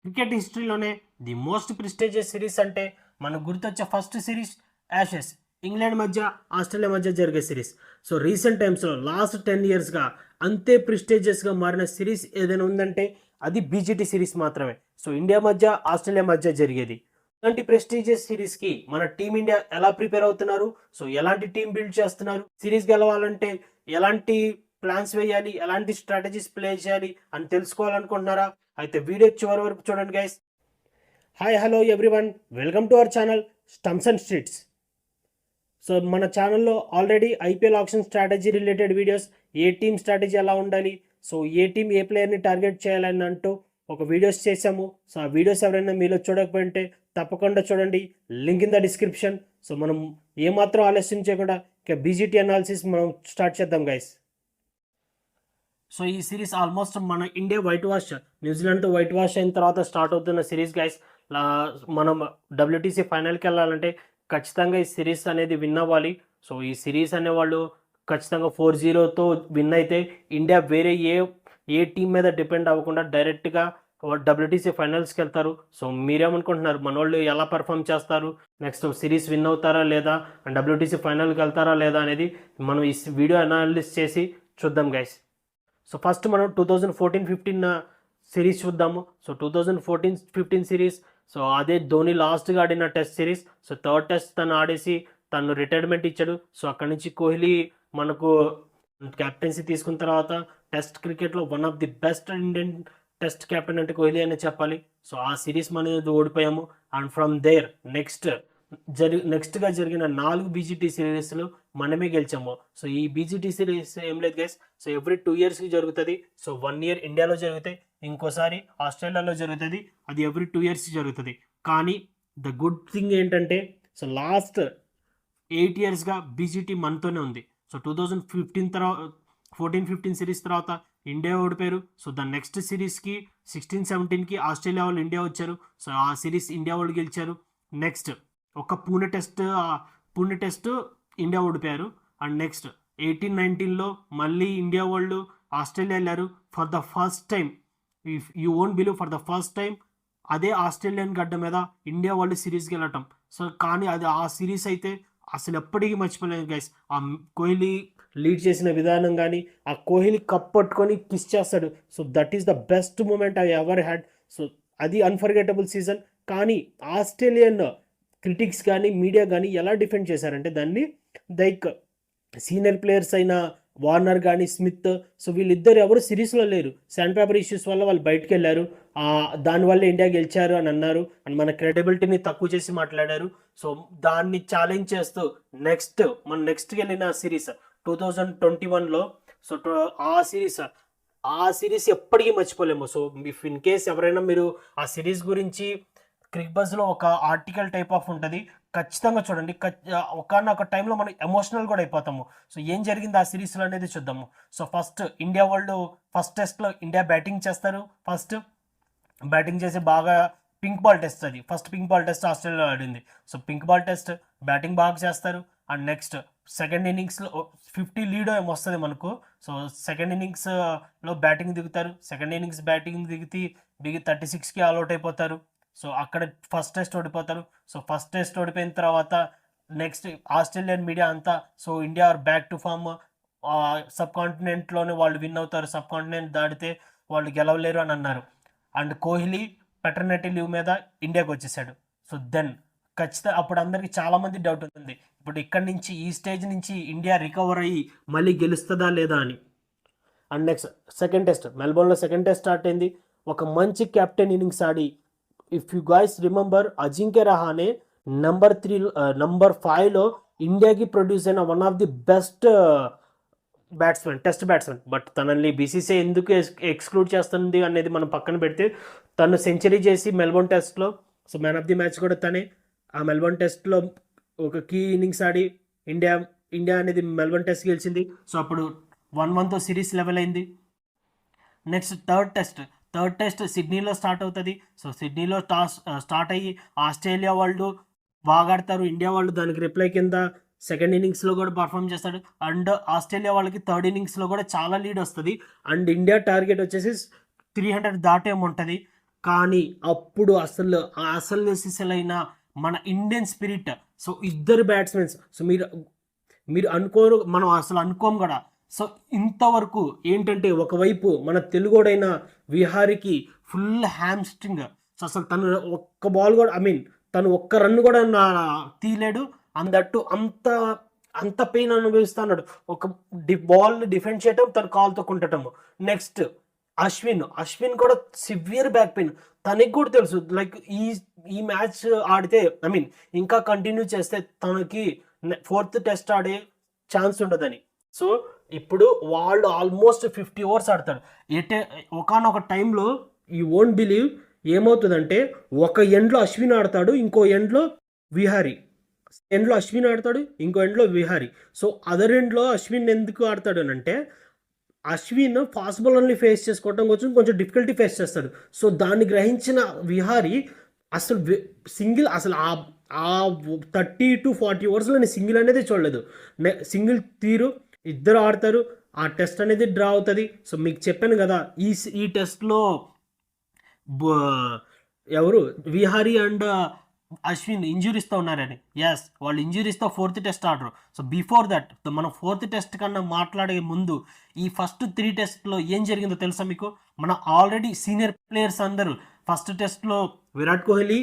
Cricket హిస్టరీలోనే the most prestigious series అంటే మనకు గుర్తొచ్చే ఫస్ట్ సిరీస్ యాషెస్, ఇంగ్లాండ్ మధ్య ఆస్ట్రేలియా మధ్య జరిగే సిరీస్. సో రీసెంట్ టైమ్స్లో లాస్ట్ 10 ఇయర్స్గా అంతే ప్రెస్టీజియస్గా మారిన సిరీస్ ఏదైనా ఉందంటే అది బీజీటీ సిరీస్ మాత్రమే. సో ఇండియా మధ్య ఆస్ట్రేలియా మధ్య జరిగేది. ఇలాంటి ప్రెస్టీజియస్ సిరీస్కి మన టీమిండియా ఎలా ప్రిపేర్ అవుతున్నారు, సో ఎలాంటి టీం బిల్డ్ చేస్తున్నారు, సిరీస్ గెలవాలంటే ఎలాంటి ప్లాన్స్ వేయాలి, ఎలాంటి స్ట్రాటజీస్ ప్లే చేయాలి అని తెలుసుకోవాలనుకుంటున్నారా? అయితే వీడియో చివరి వరకు చూడండి guys. Hello hi everyone, welcome to our channel stumps and streets. So మన ఛానల్లో already IPL option strategy related videos, ఏ టీమ్ స్ట్రాటజీ ఎలా ఉండాలి, సో ఏ టీం ఏ ప్లేయర్ని టార్గెట్ చేయాలని అంటూ ఒక వీడియోస్ చేసాము. సో ఆ వీడియోస్ ఎవరైనా మీలో చూడకపోయింటే తప్పకుండా చూడండి, link in the description. So మనం ఏమాత్రం ఆలస్యం చేయకుండా ఇక బీజీటీ అనాలిసిస్ మనం స్టార్ట్ చేద్దాం గైస్. సో ఈ సిరీస్ ఆల్మోస్ట్ మన ఇండియా వైట్ వాష్, న్యూజిలాండ్తో వైట్ వాష్ అయిన తర్వాత స్టార్ట్ అవుతున్న సిరీస్ గైస్. మనం డబ్ల్యూటీసీ ఫైనల్కి వెళ్ళాలంటే ఖచ్చితంగా ఈ సిరీస్ అనేది విన్ అవ్వాలి. సో ఈ సిరీస్ అనేవాళ్ళు ఖచ్చితంగా 4-0తో విన్ అయితే ఇండియా వేరే ఏ టీం మీద డిపెండ్ అవ్వకుండా డైరెక్ట్గా డబ్ల్యూటీసీ ఫైనల్స్కి వెళ్తారు. సో మీరేమనుకుంటున్నారు, మన వాళ్ళు ఎలా పర్ఫామ్ చేస్తారు, నెక్స్ట్ సిరీస్ విన్ అవుతారా లేదా, డబ్ల్యూటీసీ ఫైనల్కి వెళ్తారా లేదా అనేది మనం ఈ వీడియో అనాలిసిస్ చేసి చూద్దాం గైస్. సో ఫస్ట్ మనం 2014-15 సిరీస్ చూద్దాము. సో 2014-15 సిరీస్, సో అదే ధోని లాస్ట్గా ఆడిన test series. So third test తను ఆడేసి తను రిటైర్మెంట్ ఇచ్చాడు. సో అక్కడి నుంచి కోహ్లీ మనకు కెప్టెన్సీ తీసుకున్న తర్వాత టెస్ట్ క్రికెట్లో one of the best Indian test captain అంటే కోహ్లీ అనే చెప్పాలి. సో ఆ సిరీస్ మనం ఓడిపోయాము. అండ్ ఫ్రమ్ దేర్ నెక్స్ట్గా జరిగిన 4 బీజీటీ సిరీస్లు మనమే గెలిచాము. సో ఈ బీజీటీ సిరీస్ ఏం లేదు గైస్, సో ఎవ్రీ 2 ఇయర్స్కి జరుగుతుంది. సో 1 ఇయర్ ఇండియాలో జరుగుతాయి, ఇంకోసారి ఆస్ట్రేలియాలో జరుగుతుంది, అది ఎవ్రీ 2 ఇయర్స్కి జరుగుతుంది. కానీ ద గుడ్ థింగ్ ఏంటంటే సో లాస్ట్ 8 ఇయర్స్గా బీజీటీ మనతోనే ఉంది. సో 2015 తర్వాత 14-15 సిరీస్ తర్వాత ఇండియా ఓడిపోయారు. సో ద నెక్స్ట్ సిరీస్కి 16-17కి ఆస్ట్రేలియా వాళ్ళు ఇండియా వచ్చారు. సో ఆ సిరీస్ ఇండియా వాళ్ళు గెలిచారు. నెక్స్ట్ ఒక పూణే టెస్ట్ ఇండియా ఓడిపోయారు. అండ్ నెక్స్ట్ 18-19లో మళ్ళీ ఇండియా వాళ్ళు ఆస్ట్రేలియా వెళ్ళారు. For the first time, if you won't believe, for the first time అదే ఆస్ట్రేలియన్ గడ్డ మీద ఇండియా వాళ్ళు సిరీస్కి వెళ్ళటం. సో కానీ అది ఆ సిరీస్ అయితే అసలు ఎప్పటికీ మర్చిపోలేదు గైస్. ఆ కోహ్లీ లీడ్ చేసిన విధానం కానీ, ఆ కోహ్లీ కప్ పట్టుకొని కిస్ చేస్తాడు. So that is the best moment I ever had. So అది అన్ఫర్గెటబుల్ సీజన్. కానీ ఆస్ట్రేలియన్ క్రిటిక్స్ కానీ మీడియా కానీ ఎలా డిఫెండ్ చేశారంటే దాన్ని, లైక్ సీనియర్ ప్లేయర్స్ అయిన వార్నర్ కానీ స్మిత్, సో వీళ్ళిద్దరు ఎవరు సిరీస్లో లేరు. శాండ్ పేపర్ ఇష్యూస్ వల్ల వాళ్ళు బయటకు వెళ్ళారు. దానివల్ల ఇండియా గెలిచారు అని అన్నారు. అండ్ మన క్రెడిబిలిటీని తక్కువ చేసి మాట్లాడారు. సో దాన్ని ఛాలెంజ్ చేస్తూ నెక్స్ట్కి వెళ్ళిన సిరీస్ 2021లో, సో ఆ సిరీస్ ఎప్పటికీ మర్చిపోలేము. సో ఇఫ్ ఇన్ కేస్ ఎవరైనా మీరు ఆ సిరీస్ గురించి క్రిక్ బజ్లో ఒక ఆర్టికల్ టైప్ ఆఫ్ ఉంటుంది, ఖచ్చితంగా చూడండి. ఒకనొక టైంలో మనం ఎమోషనల్ కూడా అయిపోతాము. సో ఏం జరిగింది ఆ సిరీస్లో అనేది చూద్దాము. సో ఫస్ట్ ఫస్ట్ టెస్ట్లో ఇండియా బ్యాటింగ్ చేస్తారు. ఫస్ట్ బ్యాటింగ్ చేసి బాగా పింక్ బాల్ టెస్ట్, అది first pink ball test Australia ఆడింది. So pink ball test batting బాగా చేస్తారు. అండ్ నెక్స్ట్ సెకండ్ ఇన్నింగ్స్లో 50 లీడ్ ఏమో వస్తుంది మనకు. సో సెకండ్ ఇన్నింగ్స్లో బ్యాటింగ్ దిగుతారు. సెకండ్ ఇన్నింగ్స్ బ్యాటింగ్ దిగి 36కి ఆల్అౌట్ అయిపోతారు. సో అక్కడ ఫస్ట్ టెస్ట్ ఓడిపోతారు. సో ఫస్ట్ టెస్ట్ ఓడిపోయిన తర్వాత నెక్స్ట్ ఆస్ట్రేలియన్ మీడియా అంతా so India are back to form, సబ్ కాంటినెంట్లోనే వాళ్ళు విన్ అవుతారు, సబ్ కాంటినెంట్ దాటితే వాళ్ళు గెలవలేరు అని అన్నారు. అండ్ కోహ్లీ పెటర్నిటీ లీవ్ మీద ఇండియాకి వచ్చేసాడు. సో దెన్ ఖచ్చితంగా అప్పుడు అందరికీ చాలామంది డౌట్ ఉంటుంది, ఇప్పుడు ఇక్కడి నుంచి ఈ స్టేజ్ నుంచి ఇండియా రికవర్ అయ్యి మళ్ళీ గెలుస్తుందా లేదా అని. అండ్ నెక్స్ట్ సెకండ్ టెస్ట్ మెల్బోర్న్లో సెకండ్ టెస్ట్ స్టార్ట్ అయింది. ఒక మంచి కెప్టెన్ ఇన్నింగ్స్ ఆడి, if you guys remember, Ajinkya Rahane number 5లో ఇండియాకి ప్రొడ్యూస్ అయిన one of the best test batsmen. But తనని బీసీసీఐ ఎందుకు ఎక్స్క్లూడ్ చేస్తుంది అనేది మనం పక్కన పెడితే, తను సెంచరీ చేసి మెల్బోర్న్ టెస్ట్లో, so man of the match కూడా తనే. ఆ మెల్బోర్న్ టెస్ట్లో ఒక కీ ఇన్నింగ్స్ ఆడి ఇండియా అనేది మెల్బోర్న్ టెస్ట్ గెలిచింది. సో అప్పుడు 1-1తో సిరీస్ లెవెల్ అయింది. నెక్స్ట్ థర్డ్ టెస్ట్ సిడ్నీలో స్టార్ట్ అవుతుంది. సో సిడ్నీలో స్టార్ట్ అయ్యి ఆస్ట్రేలియా వాళ్ళు బాగా ఆడతారు, ఇండియా వాళ్ళు దానికి రిప్లై కింద సెకండ్ ఇన్నింగ్స్లో కూడా పర్ఫామ్ చేస్తాడు. అండ్ ఆస్ట్రేలియా వాళ్ళకి థర్డ్ ఇన్నింగ్స్లో కూడా చాలా లీడ్ వస్తుంది. అండ్ ఇండియా టార్గెట్ వచ్చేసి 300 దాటేముంటుంది. కానీ అప్పుడు అసలు సిసలైన మన ఇండియన్ స్పిరిట్. సో ఇద్దరు బ్యాట్స్మెన్స్. సో మీరు అనుకోరు, మనం అసలు అనుకోం కూడా. సో ఇంతవరకు ఏంటంటే ఒకవైపు మన తెలుగోడైన విహారికి ఫుల్ హ్యామ్స్ట్రింగ్. సో అసలు తను ఒక్క బాల్ కూడా తను ఒక్క రన్ కూడా తీయలేడు. అందట్టు అంత పెయిన్ అనుభవిస్తున్నాడు. ఒక బాల్ డిఫెండ్ చేయటం, తను కాల్తో కుంటటము. నెక్స్ట్ అశ్విన్ కూడా సివియర్ బ్యాక్ పెయిన్. తనకి కూడా తెలుసు లైక్ ఈ మ్యాచ్ ఆడితే ఇంకా కంటిన్యూ చేస్తే తనకి 4th టెస్ట్ ఆడే ఛాన్స్ ఉండదని. సో ఇప్పుడు వాళ్ళు ఆల్మోస్ట్ 50 ఓవర్స్ ఆడతారు. ఒకనొక టైంలో యూ వోంట్ బిలీవ్ ఏమవుతుందంటే, ఒక ఎండ్లో అశ్విన్ ఆడతాడు, ఇంకో ఎండ్లో విహారీ. సో అదర్ ఎండ్లో అశ్విన్ ఎందుకు ఆడతాడు అని అంటే, అశ్విన్ ఫాస్ట్ బౌలర్ని ఫేస్ చేసుకోవడం కొంచెం డిఫికల్టీ ఫేస్ చేస్తాడు. సో దాన్ని గ్రహించిన విహారీ అసలు ఆ 30 to 40 ఓవర్స్లో నేను సింగిల్ అనేది చూడలేదు. సింగిల్ తీరు ఇద్దరు ఆడతారు, ఆ టెస్ట్ అనేది డ్రా అవుతుంది. సో మీకు చెప్పాను కదా, ఈ టెస్ట్లో ఎవరు విహారీ అండ్ అశ్విన్ ఇంజురీస్తో ఉన్నారని. ఎస్, వాళ్ళు ఇంజురీస్తో 4th టెస్ట్ ఆడరు. సో బిఫోర్ దట్ మనం 4th టెస్ట్ కన్నా మాట్లాడే ముందు ఈ ఫస్ట్ 3 టెస్ట్లో ఏం జరిగిందో తెలుసా మీకు? మన ఆల్రెడీ సీనియర్ ప్లేయర్స్ అందరూ ఫస్ట్ టెస్ట్లో విరాట్ కోహ్లీ,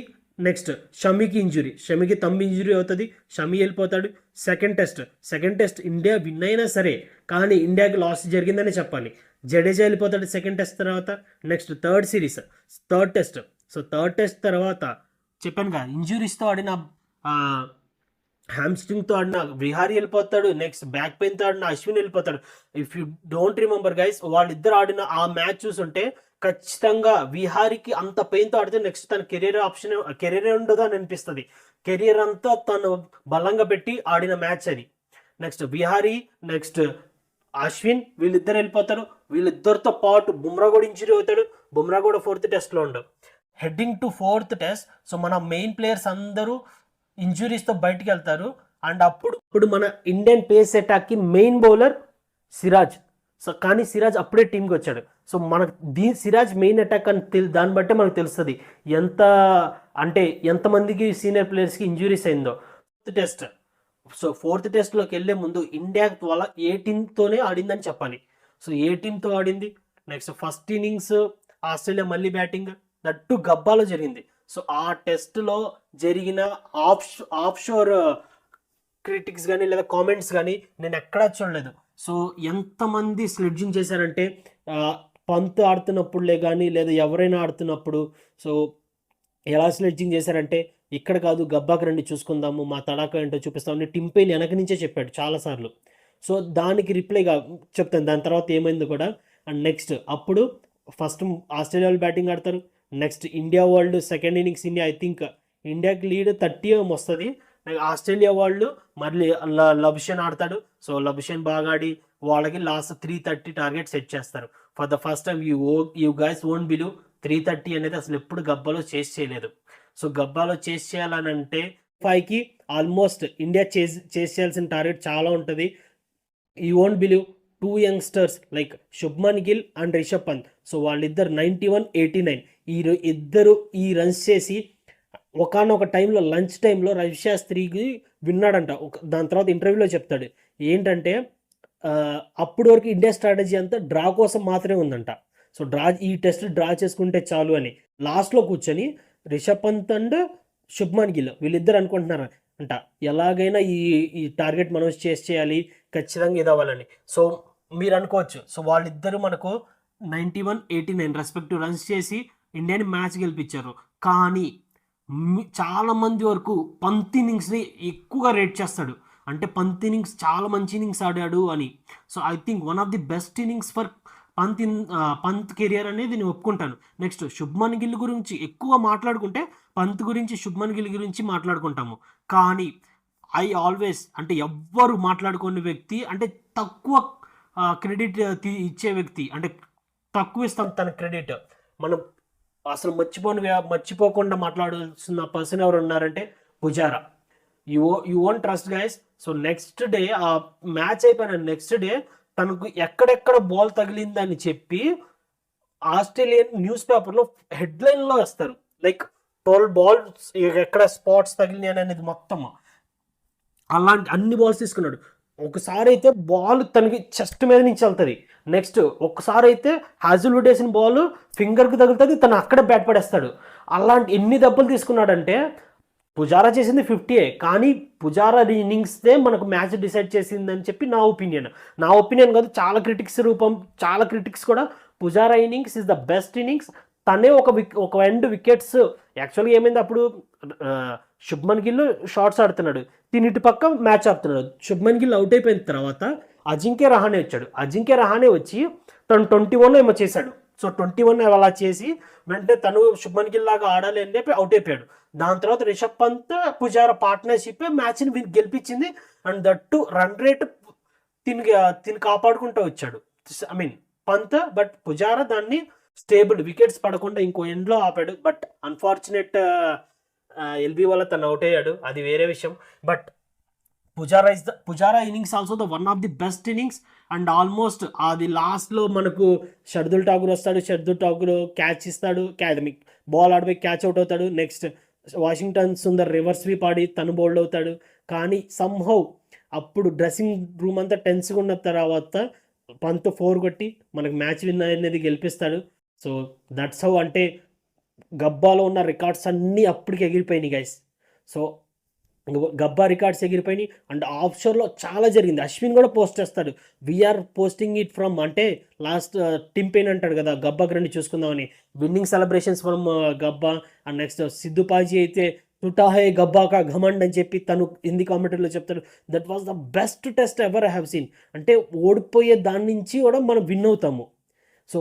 నెక్స్ట్ షమికి తంబు ఇంజురీ అవుతుంది, షమి వెళ్ళిపోతాడు. సెకండ్ టెస్ట్ ఇండియా విన్ అయినా సరే కానీ ఇండియాకి లాస్ జరిగిందని చెప్పాలి. జడేజా వెళ్ళిపోతాడు సెకండ్ టెస్ట్ తర్వాత. Next third test. So third test తర్వాత చెప్పాను కదా, ఇంజురీస్తో ఆడిన హ్యామ్స్ట్రింగ్తో ఆడిన విహారీ వెళ్ళిపోతాడు. నెక్స్ట్ బ్యాక్ పెయిన్తో ఆడిన అశ్విన్ వెళ్ళిపోతాడు. If you don't remember guys, వాళ్ళిద్దరు ఆడిన ఆ మ్యాచ్ చూసుంటే ఖచ్చితంగా విహారీకి అంత పెయిన్తో ఆడితే నెక్స్ట్ తన కెరీర్ ఉండదు అని అనిపిస్తుంది. కెరీర్ అంతా తను బలంగా పెట్టి ఆడిన మ్యాచ్ అది. నెక్స్ట్ విహారీ, నెక్స్ట్ అశ్విన్, వీళ్ళిద్దరు వెళ్ళిపోతారు. వీళ్ళిద్దరితో పాటు బుమ్రా కూడా ఇంజరీ అవుతాడు. బుమ్రా కూడా 4th టెస్ట్లో ఉండవు. Heading to 4th test. So మన మెయిన్ ప్లేయర్స్ అందరూ ఇంజురీస్తో బయటికి వెళ్తారు. అండ్ అప్పుడు మన ఇండియన్ పేస్ అటాక్కి మెయిన్ బౌలర్ సిరాజ్. సో కానీ సిరాజ్ అప్పుడే టీంకి వచ్చాడు. సో మనకు సిరాజ్ మెయిన్ అటాక్ అని దాన్ని బట్టే మనకు తెలుస్తుంది ఎంతమందికి సీనియర్ ప్లేయర్స్కి ఇంజురీస్ అయిందో. 4th test. సో 4th టెస్ట్లోకి వెళ్ళే ముందు ఇండియా 18తోనే ఆడిందని చెప్పాలి. సో 18తో ఆడింది. నెక్స్ట్ ఫస్ట్ ఇన్నింగ్స్ ఆస్ట్రేలియా మళ్ళీ బ్యాటింగ్, దట్టు గబ్బాలో జరిగింది. సో ఆ టెస్ట్లో జరిగిన ఆఫ్షోర్ క్రిటిక్స్ కానీ లేదా కామెంట్స్ కానీ నేను ఎక్కడా చూడలేదు. సో ఎంతమంది స్లెడ్జింగ్ చేశారంటే, పంత్ ఆడుతున్నప్పుడులే కానీ లేదా ఎవరైనా ఆడుతున్నప్పుడు సో ఎలా స్లెడ్జింగ్ చేశారంటే, ఇక్కడ కాదు గబ్బాకి రండి చూసుకుందాము, మా తడాక ఏంటో చూపిస్తామని టిమ్ పెయిన్ వెనక నుంచే చెప్పాడు చాలాసార్లు. సో దానికి రిప్లైగా చెప్తాను దాని తర్వాత ఏమైంది కూడా. అండ్ నెక్స్ట్ అప్పుడు ఫస్ట్ ఆస్ట్రేలియా వాళ్ళు బ్యాటింగ్ ఆడతారు. నెక్స్ట్ ఇండియా వాళ్ళు సెకండ్ ఇన్నింగ్స్ ఐ థింక్ ఇండియాకి లీడ్ 30 వస్తుంది. ఆస్ట్రేలియా వాళ్ళు మళ్ళీ లబ్షన్ ఆడతాడు. సో లబ్షన్ బాగా ఆడి వాళ్ళకి లాస్ట్ 330 టార్గెట్ సెట్ చేస్తారు. For the first time you guys won't believe 330 అనేది అసలు ఎప్పుడు గబ్బాలో చేస్ చేయలేదు. సో గబ్బాలో చేస్ చేయాలని అంటే 5కి ఆల్మోస్ట్ ఇండియా చేస్ చేయాల్సిన టార్గెట్ చాలా ఉంటుంది. You won't believe 2 youngsters like Shubman Gill and Rishabh Pant. So వాళ్ళిద్దరు 91, 89 ఇద్దరు ఈ రన్స్ చేసి ఒకనొక టైంలో లంచ్ టైంలో రవిశాస్త్రికి విన్నాడంట. దాని తర్వాత ఇంటర్వ్యూలో చెప్తాడు ఏంటంటే, అప్పటి వరకు ఇండియా స్ట్రాటజీ అంతా డ్రా కోసం మాత్రమే ఉందంట. సో ఈ టెస్ట్ డ్రా చేసుకుంటే చాలు అని లాస్ట్లో కూర్చొని రిషబ్ పంత్ అండ్ శుభ్మన్ గిల్ వీళ్ళిద్దరు అనుకుంటున్నారు అంట, ఎలాగైనా ఈ టార్గెట్ మనం చేయాలి, ఖచ్చితంగా ఇది అవ్వాలని. సో మీరు అనుకోవచ్చు, సో వాళ్ళిద్దరూ మనకు 91, 89 రెస్పెక్టివ్ రన్స్ చేసి ఇండియాని మ్యాచ్ గెలిపించారు. కానీ చాలా మంది వరకు పంత్ ఇన్నింగ్స్ని ఎక్కువగా రేట్ చేస్తాడు. అంటే పంత్ ఇన్నింగ్స్ చాలా మంచి ఇన్నింగ్స్ ఆడాడు అని. So I think one of the best innings for Pant career అనేది నేను ఒప్పుకుంటాను. నెక్స్ట్ శుభ్మన్ గిల్ గురించి ఎక్కువ మాట్లాడుకుంటే పంత్ గురించి శుభ్మన్ గిల్ గురించి మాట్లాడుకుంటాము. కానీ ఐ ఆల్వేస్ అంటే ఎవ్వరు మాట్లాడుకునే వ్యక్తి అంటే తక్కువ క్రెడిట్ ఇచ్చే వ్యక్తి, అంటే తక్కువ ఇస్తాం తన క్రెడిట్. మనం అసలు మర్చిపోకుండా మాట్లాడాల్సిన పర్సన్ ఎవరు ఉన్నారంటే Pujara. You won't trust guys. So next day ఆ మ్యాచ్ అయిపోయిన నెక్స్ట్ డే తనకు ఎక్కడెక్కడ బాల్ తగిలిందని చెప్పి ఆస్ట్రేలియన్ న్యూస్ పేపర్లో హెడ్లైన్లో వేస్తారు, లైక్ 12 బాల్స్ ఎక్కడ స్పాట్స్ తగిలినాయి అనేది మొత్తం. అలాంటి అన్ని బాల్స్ తీసుకున్నాడు. ఒకసారి అయితే బాల్ తనకి చెస్ట్ మీద నుంచి వెళ్తుంది, నెక్స్ట్ ఒక్కసారి అయితే హాజిల్వుడ్ వేసిన బాల్ ఫింగర్కి తగులుతుంది, తను అక్కడే బ్యాట్ పడేస్తాడు. అలాంటి ఎన్ని దెబ్బలు తీసుకున్నాడంటే పుజారా చేసింది 50, కానీ పుజారా ఇన్నింగ్స్దే మనకు మ్యాచ్ డిసైడ్ చేసిందని చెప్పి నా ఒపీనియన్ కాదు, చాలా క్రిటిక్స్ కూడా Pujara innings is the best innings. తనే ఒక ఎండ్ వికెట్స్. యాక్చువల్గా ఏమైంది అప్పుడు, శుభ్మన్ గిల్ షార్ట్స్ ఆడుతున్నాడు, ఇటు పక్క మ్యాచ్ ఆడుతున్నాడు. శుభ్మన్ గిల్ అవుట్ అయిపోయిన తర్వాత అజింక్య రహానే వచ్చాడు. అజింక్య రహానే వచ్చి తను 21 ఏమో చేశాడు. సో 21 అలా చేసి వెంటనే తను శుభ్మన్ గిల్ లాగా ఆడాలి అని చెప్పి అవుట్ అయిపోయాడు. దాని తర్వాత రిషబ్ పంత్ పుజారా పార్ట్నర్షిప్ మ్యాచ్ని గెలిపించింది. అండ్ దట్టు రన్ రేట్ తిని కాపాడుకుంటూ వచ్చాడు, I mean Pant. But Pujara దాన్ని స్టేబుల్ వికెట్స్ పడకుండా ఇంకో ఎండ్లో ఆపాడు. బట్ అన్ఫార్చునేట్ ఎల్బీ వల్ల తను అవుట్ అయ్యాడు, అది వేరే విషయం. But Pujara innings also the one of the best innings. And almost అది లాస్ట్లో మనకు షర్దుల్ ఠాకూర్ వస్తాడు, షర్దుల్ ఠాకూర్ క్యాచ్ ఇస్తాడు, బాల్ ఆడిపోయి క్యాచ్ అవుట్ అవుతాడు. Next Washington Sundar reverse sweep ఆడి తను బౌల్డ్ అవుతాడు. కానీ సమ్హౌ అప్పుడు డ్రెస్సింగ్ రూమ్ అంతా టెన్స్గా ఉన్న తర్వాత పంత్ 4 కొట్టి మనకు మ్యాచ్ విన్ అనేది గెలిపిస్తాడు. So that's how. అంటే గబ్బాలో ఉన్న రికార్డ్స్ అన్నీ అప్పటికి ఎగిరిపోయినాయి గైస్. సో గబ్బా రికార్డ్స్ ఎగిరిపోయినాయి. అండ్ ఆఫ్ షోర్లో చాలా జరిగింది. అశ్విన్ కూడా పోస్ట్ చేస్తాడు, వీఆర్ పోస్టింగ్ ఇట్ ఫ్రమ్, అంటే లాస్ట్ టిమ్ పెయిన్ అంటాడు కదా గబ్బాకి రండి చూసుకుందామని, winning celebrations from Gabba. And next Sidhu paaji అయితే టుటా హే గబ్బా కా ఘమండ్ అని చెప్పి తను హిందీ కామెంటరీలో చెప్తాడు. That was the best test ever I have seen. అంటే ఓడిపోయే దాని నుంచి కూడా మనం విన్ అవుతాము. సో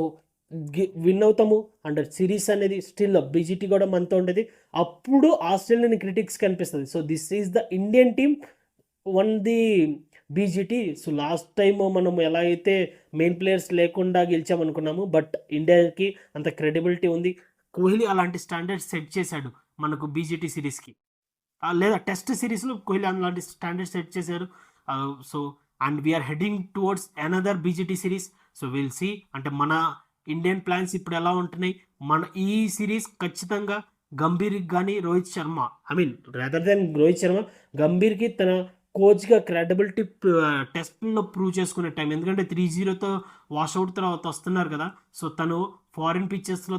విన్ అవుతాము. అండ్ సిరీస్ అనేది స్టిల్ బీజీటీ కూడా మనతో ఉండేది. అప్పుడు ఆస్ట్రేలియన్ క్రిటిక్స్ కనిపిస్తుంది. So this is the Indian team one the BGT. So last time మనం ఎలా అయితే మెయిన్ ప్లేయర్స్ లేకుండా గెలిచామనుకున్నాము, బట్ ఇండియాకి అంత క్రెడిబిలిటీ ఉంది. కోహ్లీ అలాంటి స్టాండర్డ్స్ సెట్ చేశాడు మనకు బీజీటీ సిరీస్కి, లేదా టెస్ట్ సిరీస్లో కోహ్లీ అలాంటి స్టాండర్డ్స్ సెట్ చేశారు. So and we're heading towards another BGT series. So we'll see. అంటే మన ఇండియన్ ప్లాన్స్ ఇప్పుడు ఎలా ఉంటున్నాయి. మన ఈ సిరీస్ ఖచ్చితంగా గంభీర్కి కానీ Rohit Sharma, I mean rather than Rohit Sharma, గంభీర్కి తన కోచ్గా క్రెడిబిలిటీ టెస్ట్లో ప్రూవ్ చేసుకునే టైం. ఎందుకంటే 3-0తో వాష్అవుట్ తర్వాత వస్తున్నారు కదా. సో తను ఫారిన్ పిచ్చెస్లో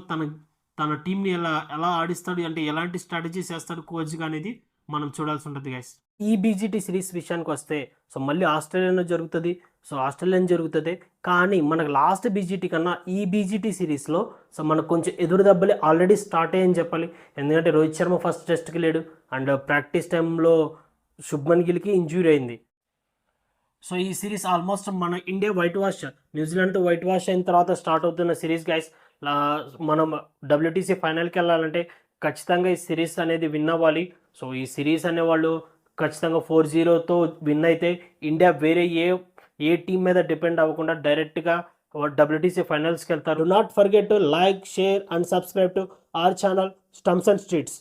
తన టీంని ఎలా ఆడిస్తాడు, అంటే ఎలాంటి స్ట్రాటజీస్ వేస్తాడు కోచ్గా అనేది మనం చూడాల్సి ఉంటుంది గైస్. ఈ బీజీటీ సిరీస్ విషయానికి వస్తే సో మళ్ళీ ఆస్ట్రేలియాలో జరుగుతుంది. కానీ మనకు లాస్ట్ బీజీటీ కన్నా ఈ బీజీటీ సిరీస్లో సో మనకు కొంచెం ఎదురు దెబ్బలే ఆల్రెడీ స్టార్ట్ అయ్యని చెప్పాలి. ఎందుకంటే రోహిత్ శర్మ ఫస్ట్ టెస్ట్కి లేడు, అండ్ ప్రాక్టీస్ టైంలో శుభ్మన్ గిల్కి ఇంజ్యూరీ అయింది. సో ఈ సిరీస్ ఆల్మోస్ట్ మన ఇండియా వైట్ వాష్, న్యూజిలాండ్తో వైట్ వాష్ అయిన తర్వాత స్టార్ట్ అవుతున్న సిరీస్ గైస్. మనం WTC ఫైనల్కి వెళ్ళాలంటే ఖచ్చితంగా ఈ సిరీస్ అనేది విన్ అవ్వాలి. సో ఈ సిరీస్ అనేవాళ్ళు ఖచ్చితంగా 4-0తో విన్ అయితే ఇండియా వేరే ఏ టీం మీద డిపెండ్ అవ్వకుండా డైరెక్ట్గా WTC ఫైనల్స్కి వెళ్తారు. Do not forget to like, share and subscribe to our channel Stumps and Streets.